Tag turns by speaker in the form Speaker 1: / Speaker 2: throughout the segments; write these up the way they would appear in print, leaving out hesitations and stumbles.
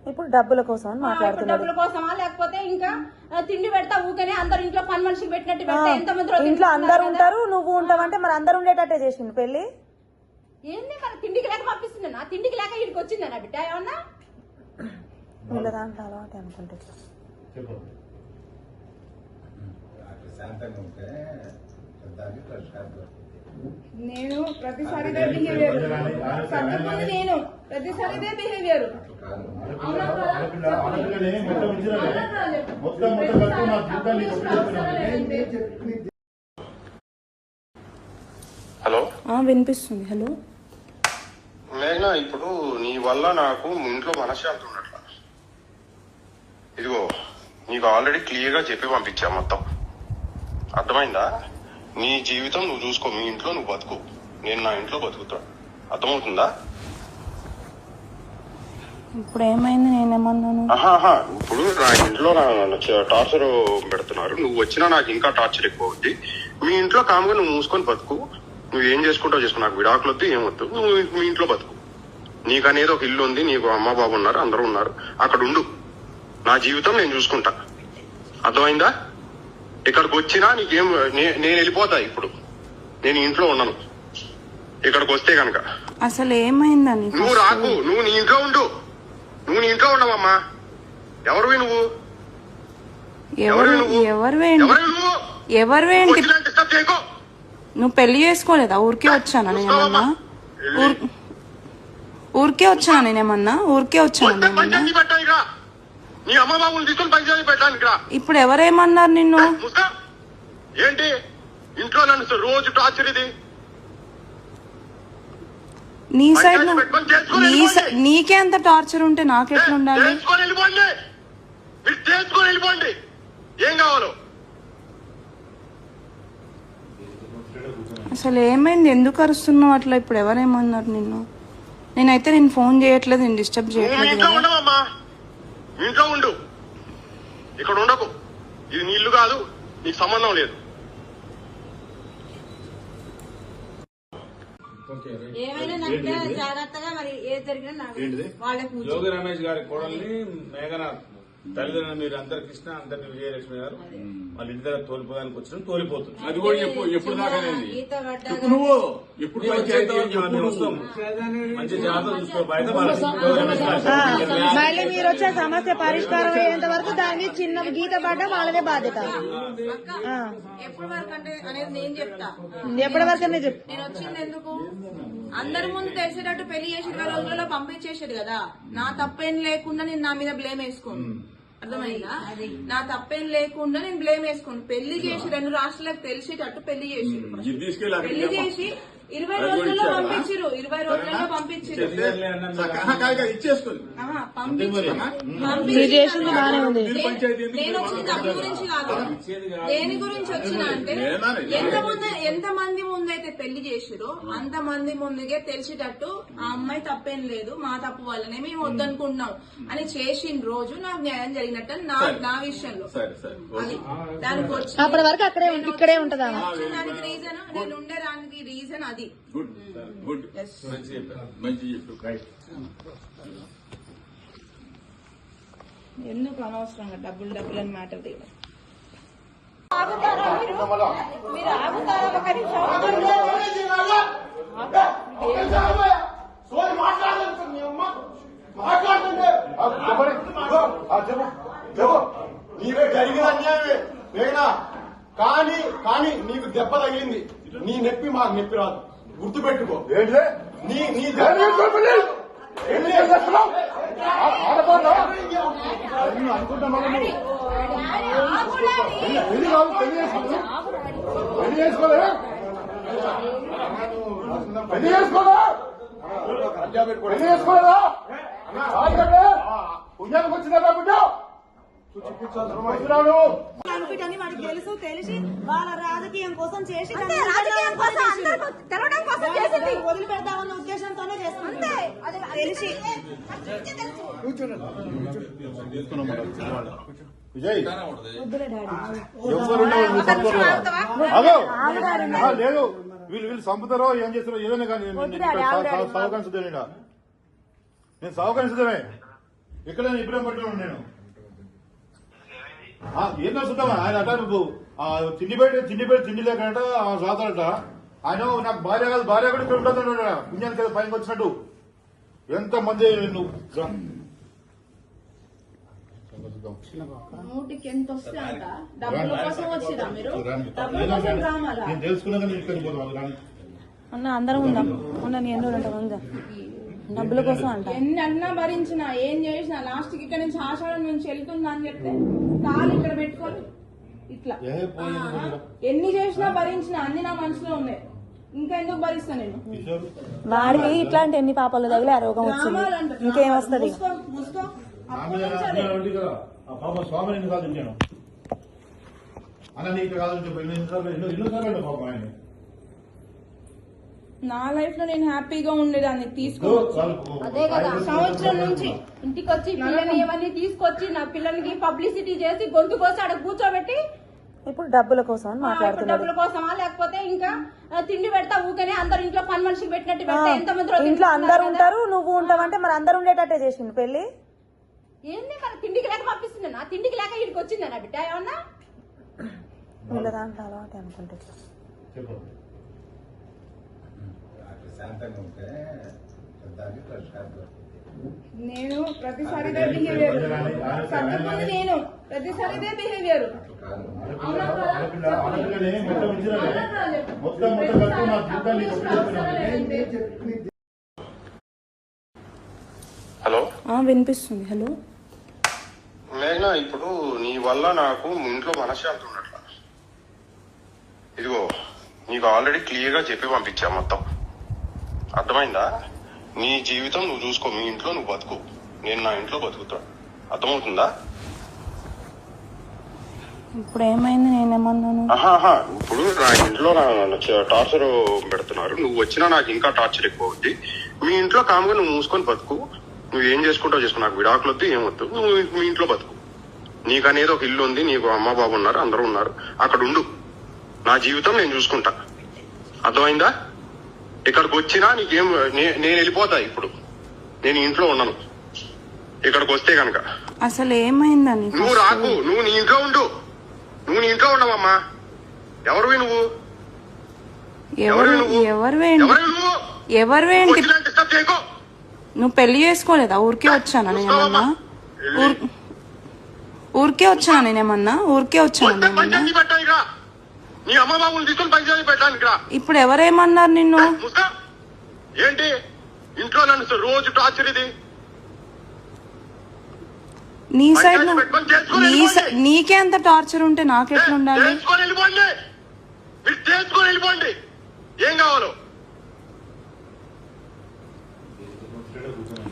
Speaker 1: ఇప్పుడు డబ్బుల కోసం మాట్లాడుతున్నారు.
Speaker 2: డబ్బుల కోసమా లేకపోతే ఇంకా తిండి పెడతా ఊకనే అందరు ఇంట్లో పని మనిషికి పెట్టినట్టు పెడతా ఎంతమంది
Speaker 1: ఇంట్లో అందరు ఉంటారు నువ్వు ఉంటావంటే మరి అందరు ఉండేటట్టే చేసింది పెళ్లి.
Speaker 2: ఏంది మరి తిండికి లేక పంపిస్తుంది నా తిండికి లేక ఇక్కడికి వచ్చిందా నా బిడ్డ ఏమన్నా
Speaker 1: వీళ్ళ దాంట్లో అలవాటు అనుకుంటే
Speaker 2: నేను ప్రతిసారి నేను ప్రతిసారి బిహేవియర్
Speaker 3: హలో
Speaker 1: వినిపిస్తుంది. హలో
Speaker 3: మేఘనా, ఇప్పుడు నీ వల్ల నాకు ఇంట్లో మనశ్శాంతి ఉన్నట్ల. ఇదిగో నీకు ఆల్రెడీ క్లియర్ గా చెప్పి పంపించా మొత్తం, అర్థమైందా? నీ జీవితం నువ్వు చూసుకో, మీ ఇంట్లో నువ్వు బతుకు, నేను నా ఇంట్లో బతుకుతా, అర్థమవుతుందా?
Speaker 1: ఇప్పుడు ఏమైంది? నేనేమన్నాను?
Speaker 3: ఇప్పుడు నా ఇంట్లో టార్చర్ పెడుతున్నారు, నువ్వు వచ్చినా నాకు ఇంకా టార్చర్ ఎక్కువ అవుద్ది. మీ ఇంట్లో కాముగా నువ్వు మూసుకొని బతుకు, నువ్వు ఏం చేసుకుంటావు చేసుకో, నాకు విడాకులు వద్దు ఏమొద్దు, నువ్వు మీ ఇంట్లో బతుకు. నీకు అనేది ఒక ఇల్లు ఉంది, నీకు అమ్మ బాబు ఉన్నారు, అందరూ ఉన్నారు, అక్కడ ఉండు, నా జీవితం నేను చూసుకుంటా, అర్థమైందా? ఇక్కడికి వచ్చినా నీకేం నేను వెళ్ళిపోతా, ఇప్పుడు నేను ఇంట్లో ఉన్నాను. ఇక్కడికి వస్తే కనుక
Speaker 1: అసలు ఏమైందని
Speaker 3: నువ్వు రాకు, నువ్వు నీ ఇంట్లో ఉండు, నువ్వు నీ ఇంట్లో ఉండవమ్మా. ఎవరివి నువ్వు?
Speaker 1: ఎవరివేంటి? నువ్వు పెళ్లి చేసుకోలేదా? ఊరికే వచ్చానా నేనేమన్నా? ఊరికే వచ్చానా నేనేమన్నా? ఊరికే వచ్చానా నేనేమన్నా?
Speaker 3: నీ అమ్మ బాబుని తీసుకొని పంచాయతీ పెట్టడానికి రా.
Speaker 1: ఇప్పుడు ఎవరేమన్నారు నిన్ను?
Speaker 3: ఏంటి ఇంట్లో నన్ను రోజు టార్చర్? ఇది
Speaker 1: నీ సైడ్ నీకే అంత టార్చర్ ఉంటే నాకెట్లా ఉండాలి?
Speaker 3: చేసుకొని వెళ్ళిపోండి, మీరు చేసుకొని వెళ్ళిపోండి, ఏం కావాలో.
Speaker 1: అసలు ఏమైంది? ఎందుకు అరుస్తున్నావు అట్లా? ఇప్పుడు ఎవరేమన్నారు నిన్ను? నేనైతే నేను ఫోన్ చేయట్లేదు, నేను డిస్టర్బ్ చేయట్లేదు.
Speaker 3: ఇంట్లో ఉండవమ్మా, ఇంట్లో ఉండు, ఇక్కడ ఉండకు. ఇది నీ ఇల్లు కాదు, నీకు సంబంధం లేదు.
Speaker 2: జాగ్రత్తగా మరి ఏది జరిగినా
Speaker 4: యోగి రమేష్ గారి కోడల్ని మేఘనాథ్ తల్లిదండ్రులు మీరు అందరు కృష్ణ అందరిని విజయలక్ష్మి గారు వాళ్ళ ఇంటి దగ్గర తోలిపోదానికి వచ్చిన తోలిపోతుంది.
Speaker 5: అది కూడా చెప్పు, ఎప్పుడు దాకా నువ్వు ఎప్పుడు
Speaker 4: వస్తాం మంచి జాగ్రత్త చూసుకో. బయట
Speaker 1: మళ్ళీ మీరు వచ్చే సమస్య పరిష్కారం అయ్యేంత వరకు దాన్ని చిన్న గీత పడ్డా వాళ్ళదే బాధ్యత.
Speaker 2: ఎప్పటి వరకు అంటే అనేది నేను చెప్తా.
Speaker 1: ఎప్పటి వరకు నేను
Speaker 2: వచ్చింది ఎందుకు? అందరి ముందు తెలిసేటట్టు పెళ్లి చేసి 20 రోజులలో పంపించేసాడు కదా. నా తప్పేం లేకుండా నేను నా మీద బ్లేమ్ వేసుకోను, అర్థమైందా? నా తప్పేం లేకుండా నేను బ్లేమ్ వేసుకోను. పెళ్లి చేసి 2 రాష్ట్రాలకు తెలిసేటట్టు పెళ్లి చేసి 20 రోజుల్లో పంపించారు. 20 రోజులలో పంపించారు. నేను వచ్చిన డబ్బుల గురించి కాదు, దేని గురించి వచ్చిన అంటే ఎంత మంది ముందైతే పెళ్లి చేసిరో అంత మంది ముందుగా తెలిసేటట్టు ఆ అమ్మాయి తప్పేం లేదు, మా తప్పు వల్లనే మేము వద్దనుకుంటున్నాం అని చేసిన రోజు నాకు న్యాయం జరిగినట్టు నా విషయంలో. అది దానికి వచ్చి
Speaker 1: అప్పటి వరకు అక్కడే ఇక్కడే ఉంటదా?
Speaker 2: దానికి రీజన్ నేను ఉండడానికి రీజన్ అది.
Speaker 5: గుడ్ గుడ్, మంచి చెప్పు.
Speaker 1: ఎందుకు అనవసరంగా డబ్బులు అని మ్యాటర్ తీయడం?
Speaker 2: మీరు ఆగుతారా? ఒక నిమిషం
Speaker 6: నీవే జరిగిన అన్యాయమే మేఘనా, కానీ నీకు దెబ్బ తగిలింది. నీ నొప్పి మాకు నొప్పి రాదు, గుర్తుపెట్టుకో. నీ అనుకుంటున్నా పుణ్యానికి వచ్చిందా బిడ్డ?
Speaker 1: అనుకుంటాను వాడికి తెలుసు, తెలిసి వాళ్ళ రాజకీయం కోసం చేసి వదిలిపెడతామన్న ఉద్దేశంతోనే చేస్తుంది. తెలిసి
Speaker 6: విజయ్ లేదు, వీళ్ళు చంపుతారో ఏం చేస్తారో ఏదైనా కానీ నేను సావకాశమే.
Speaker 7: ఎక్కడ ఇప్పుడే పట్టుకున్నాను నేను ఏందో చూద్దామా ఆయన అట నువ్వు తిండి లేకట సాతాడట ఆయన నాకు భార్య కాదు భార్య కూడా ఇక్కడ ఉంటుంది పుణ్యానికి కదా పైకి వచ్చినట్టు ఎంత మంది నువ్వు
Speaker 2: నూటికి ఎంత వస్తే అంత డబ్బుల కోసం వచ్చిరా మీరు డబ్బుల కోసం రామాలా
Speaker 7: నేను తెలుసుకున్నాక నేను ఇక్కడికి పోతాను రాని
Speaker 1: అన్న అందరం ఉందాం ఉన్న నీ ఎన్నో ఉందా డబ్బుల కోసం అంట
Speaker 2: ఎన్ని అన్నా భరించినా ఏం చేసినా లాస్ట్ కి ఇక్కడ నుంచి ఆషాఢం నుంచి వెళ్తుందా అని చెప్తే కాలు ఇక్కడ పెట్టుకొని ఇట్లా ఎన్ని చేసినా భరించినా అన్ని నా మనసులో ఉన్నాయి. ఇంకా ఎందుకు భరిస్తా నేను?
Speaker 1: వాడికి ఇట్లాంటి ఎన్ని పాపాలు తగిలి ఆ రోగం వచ్చింది, ఇంకేం వస్తుంది?
Speaker 2: మూసుకో
Speaker 7: పాప స్వామిని కాదు నేను అన్న నీకు కాదు ఎన్నోసార్లు పాప ఆయన
Speaker 2: నా లైఫ్ లో నేను హ్యాపీగా ఉండేదాన్ని తీసుకోవచ్చు. అదే కదా సంవత్సరం నుంచి ఇంటికి వచ్చి పిల్లల్ని ఇవన్నీ తీసుకొచ్చి నా పిల్లలకి పబ్లిసిటీ చేసి గొంతు కోసి అక్కడ కూర్చోబెట్టి
Speaker 1: ఇప్పుడు డబ్బుల కోసం
Speaker 2: ఇప్పుడు డబ్బుల కోసమా లేకపోతే ఇంకా తిండి పెడతా ఊకనే అందరు ఇంట్లో పని మనిషికి పెట్టినట్టు పెడతా ఎంతమంది
Speaker 1: ఇంట్లో అందరు ఉంటారు, నువ్వు ఉంటావంటే మరి అందరు ఉండేటట్టే చేసింది పెళ్లి.
Speaker 2: ఏంది మన తిండికి లేక పంపిస్తుంది, నా తిండికి లేక ఇక్కడికి వచ్చిందా నా బిడ్డ ఏమన్నా?
Speaker 1: వీళ్ళ దాంట్లో అలవాటు అనుకుంటే
Speaker 5: శాంతంగా ఉంటే దానికి పరిష్కారం.
Speaker 2: నేను ప్రతిసారి బిహేవియర్ సర్దుకుంది, నేను ప్రతిసారి బిహేవియర్
Speaker 3: హలో
Speaker 1: వినిపిస్తుంది. హలో
Speaker 3: మేఘనా, ఇప్పుడు నీ వల్ల నాకు ఇంట్లో మనశ్శాంతి ఉన్నట్ల. ఇదిగో నీకు ఆల్రెడీ క్లియర్ గా చెప్పి పంపించా మొత్తం, అర్థమైందా? నీ జీవితం నువ్వు చూసుకో, మీ ఇంట్లో నువ్వు బతుకు, నేను నా ఇంట్లో బతుకుతా, అర్థమవుతుందా?
Speaker 1: ఇప్పుడు ఏమైంది? నేనేమన్నాను?
Speaker 3: ఇప్పుడు నా ఇంట్లో టార్చర్ పెడుతున్నారు, నువ్వు వచ్చినా నాకు ఇంకా టార్చర్ ఎక్కువ అవుద్ది. మీ ఇంట్లో కాముగా నువ్వు మూసుకొని బతుకు, నువ్వు ఏం చేసుకుంటావు చేసుకో, నాకు విడాకులు వద్దు ఏమొద్దు, నువ్వు మీ ఇంట్లో బతుకు. నీకు అనేది ఒక ఇల్లు ఉంది, నీకు అమ్మ బాబు ఉన్నారు, అందరూ ఉన్నారు, అక్కడ ఉండు, నా జీవితం నేను చూసుకుంటా, అర్థమైందా? ఇక్కడికి వచ్చినా నీకేం, నేను వెళ్ళిపోతా. ఇప్పుడు నేను ఇంట్లో ఉన్నాను, ఇక్కడికి వస్తే కనుక
Speaker 1: అసలు ఏమైందని
Speaker 3: నువ్వు రాకు, నువ్వు నీ ఇంట్లో ఉండు, నువ్వు నీ ఇంట్లో ఉండవమ్మా. ఎవరివి నువ్వు?
Speaker 1: ఎవరివేంటి? నువ్వు పెళ్లి చేసుకోలేదా? ఊరికే వచ్చానా నేనేమన్నా? ఊరికే వచ్చానా నేనేమన్నా?
Speaker 3: నీ అమ్మ బాబుని తీసుకొని పంచాయతీ పెట్టడానికి రా.
Speaker 1: ఇప్పుడు ఎవరేమన్నారు నిన్ను?
Speaker 3: ఏంటి ఇంట్లో నన్ను రోజు టార్చర్? ఇది
Speaker 1: నీ సైడ్ నీకే అంత టార్చర్ ఉంటే నాకెట్లా ఉండాలి?
Speaker 3: చేసుకొని వెళ్ళిపోండి, మీరు చేసుకొని వెళ్ళిపోండి, ఏం కావాలో.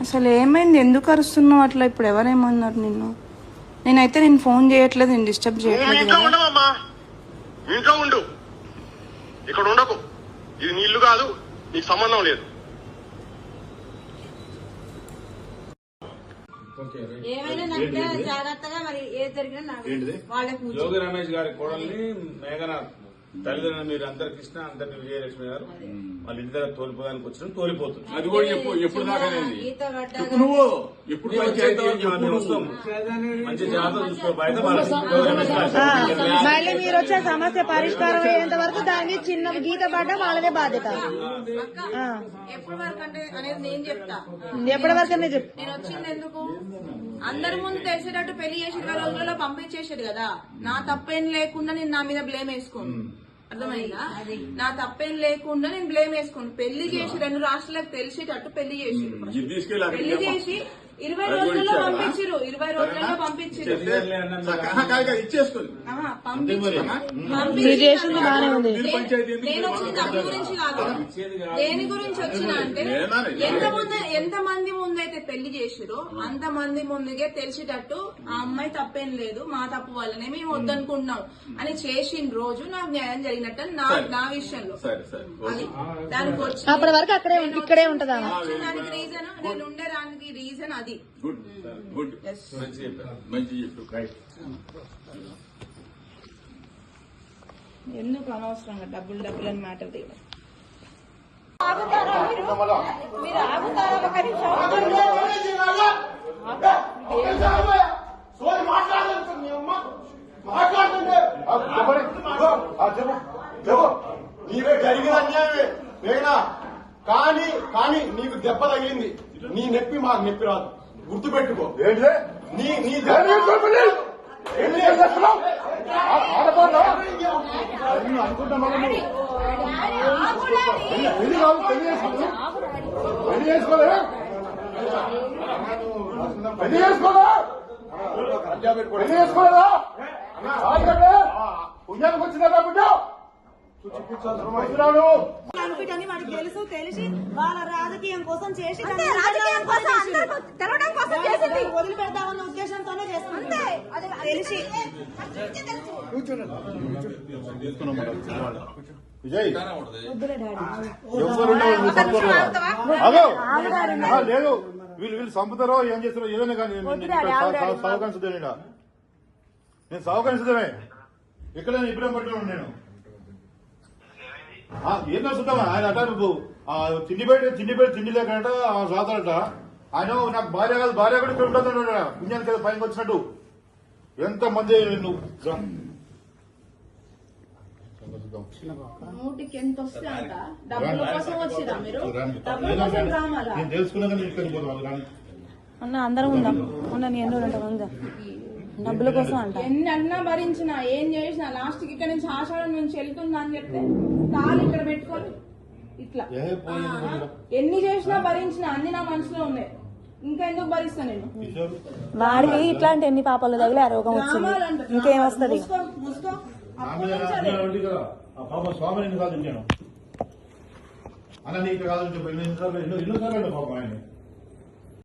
Speaker 1: అసలు ఏమైంది? ఎందుకు అరుస్తున్నావు అట్లా? ఇప్పుడు ఎవరేమన్నారు నిన్ను? నేనైతే నేను ఫోన్ చేయట్లేదు, నేను డిస్టర్బ్ చేయట్లేదు.
Speaker 3: ఇంట్లో ఉండవమ్మా, ఇంట్లో ఉండు, ఇక్కడ ఉండకు. ఇది నీ ఇల్లు కాదు, నీకు సంబంధం లేదు.
Speaker 2: ఏమైనా జాగ్రత్తగా మరి ఏది జరిగినా వాళ్ళకి
Speaker 4: యోగి రమేష్ గారి కోడల్ని మేఘనాథ్ తల్లిదండ్రులు మీరు అందరు కృష్ణ అందరిని విజయలక్ష్మి గారు వాళ్ళ ఇంటి దగ్గర తోలిపోదానికి వచ్చిన తోలిపోతుంది.
Speaker 5: అది కూడా ఎప్పుడు దాకానేది
Speaker 7: నువ్వు
Speaker 5: ఎప్పుడు
Speaker 4: మేము వస్తాం, మంచి జాగ్రత్త చూసుకో. బయట
Speaker 1: మళ్ళీ మీరు వచ్చే సమస్య పరిష్కారం అయ్యేంత వరకు దాన్ని చిన్న గీత పడ్డ వాళ్ళదే బాధ్యత.
Speaker 2: ఎప్పటి వరకు అంటే అనేది నేను చెప్తా.
Speaker 1: ఎప్పటి వరకు నేను
Speaker 2: వచ్చింది ఎందుకు? అందరి ముందు తెలిసేటట్టు పెళ్లి చేసి 20 రోజులలో పంపించేసాడు కదా. నా తప్పేం లేకుండా నేను నా మీద బ్లేమ్ వేసుకోను, అర్థమైందా? నా తప్పేం లేకుండా నేను బ్లేమ్ వేసుకోను. పెళ్లి చేసి 2 రాష్ట్రాలకు తెలిసేటట్టు పెళ్లి చేసి 20 రోజుల్లో పంపించారు. 20 రోజులలో పంపించారు.
Speaker 5: ఇచ్చేసుకోండి.
Speaker 2: నేను వచ్చిన డబ్బు గురించి కాదు, దేని గురించి వచ్చినా అంటే ఎంత మంది ముందైతే పెళ్లి చేసిరో అంత మంది ముందుగే తెలిసేటట్టు ఆ అమ్మాయి తప్పేం లేదు, మా తప్పు వల్లనే మేము వద్దనుకుంటున్నాం అని చేసిన రోజు నాకు న్యాయం జరిగినట్టు నా విషయంలో. అది దానికి వచ్చి
Speaker 1: అప్పటి వరకు ఇక్కడే ఉంటదా?
Speaker 2: దానికి రీజన్, నేను ఉండేదానికి రీజన్ అది.
Speaker 5: గుడ్ గుడ్, మంచి చెప్పారు, మంచి చెప్పారు.
Speaker 2: ఎందుకు అనవసరంగా డబ్బులు అని మ్యాటర్ తీయడం? మీరు ఆగుతారా? ఒక నిమిషం
Speaker 6: నొప్పి రాదు గుర్తుపెట్టుకో.
Speaker 7: ఏంటిదే
Speaker 6: నీ నీ
Speaker 7: ఏంటి చేస్తున్నావు? ఆడపోతా అనుకుంటా మళ్ళీ నువ్వు పెళ్లి కాదు పెళ్లి చేసుకోలే పెళ్లి చేసుకోలే పెళ్లి చేసుకోలే పెళ్లి చేసుకోలేదా పుణ్యానికి వచ్చిందా బిడ్డ చూపించాల్సిన
Speaker 8: కనిపించని వాడికి తెలుసు తెలిసి వాళ్ళ రాజకీయం కోసం చేసి వదిలిపెడతామన్న ఉద్దేశంతోనే చేస్తుంది తెలిసి
Speaker 7: విజయ్
Speaker 8: వద్దులే డాడీ
Speaker 7: లేదు వీళ్ళు చంపుతారో ఏం చేస్తారో ఏదైనా కానీ సహకరించదేనా నేను సహకరించదేమే ఇక్కడ ఇప్పుడే పట్టుకున్నాను నేను ఏం చూద్దామా ఆయన అట నువ్వు తిండి లేకట సాతాడట ఆయన నాకు భార్య కాదు భార్య కూడా ఇక్కడ ఉంటుంది పుణ్యానికి కదా పైకి వచ్చినట్టు ఎంత మంది నువ్వు
Speaker 2: నూటికి ఎంత వస్తే అంత డబ్బుల కోసం వచ్చిరా మీరు డబ్బుల కోసం రామాలా
Speaker 7: నేను తెలుసుకున్నాక నేను ఇక్కడికి పోతాను
Speaker 8: అన్న అందరం ఉందాం ఉన్న నీ ఎన్నో ఉంటాం ఉందా డబ్బుల కోసం అంట
Speaker 2: ఎన్ని అన్నా భరించినా ఏం చేసినా లాస్ట్ కి ఇక్కడ నుంచి ఆషాఢం నుంచి వెళ్తుందా అని చెప్తే కాలు ఇక్కడ పెట్టుకొని ఇట్లా ఎన్ని చేసినా భరించినా అన్ని నా మనసులో ఉన్నాయి. ఇంకా ఎందుకు భరిస్తా నేను?
Speaker 8: వాడికి ఇట్లాంటి ఎన్ని పాపాలు తగిలి ఆ రోగం వచ్చింది ఇంకేం వస్తుంది?
Speaker 2: మూసుకో
Speaker 7: పాప స్వామిని కాదు నేను అన్న నీకు కాదు ఎన్నోసార్లు పాపం ఆయన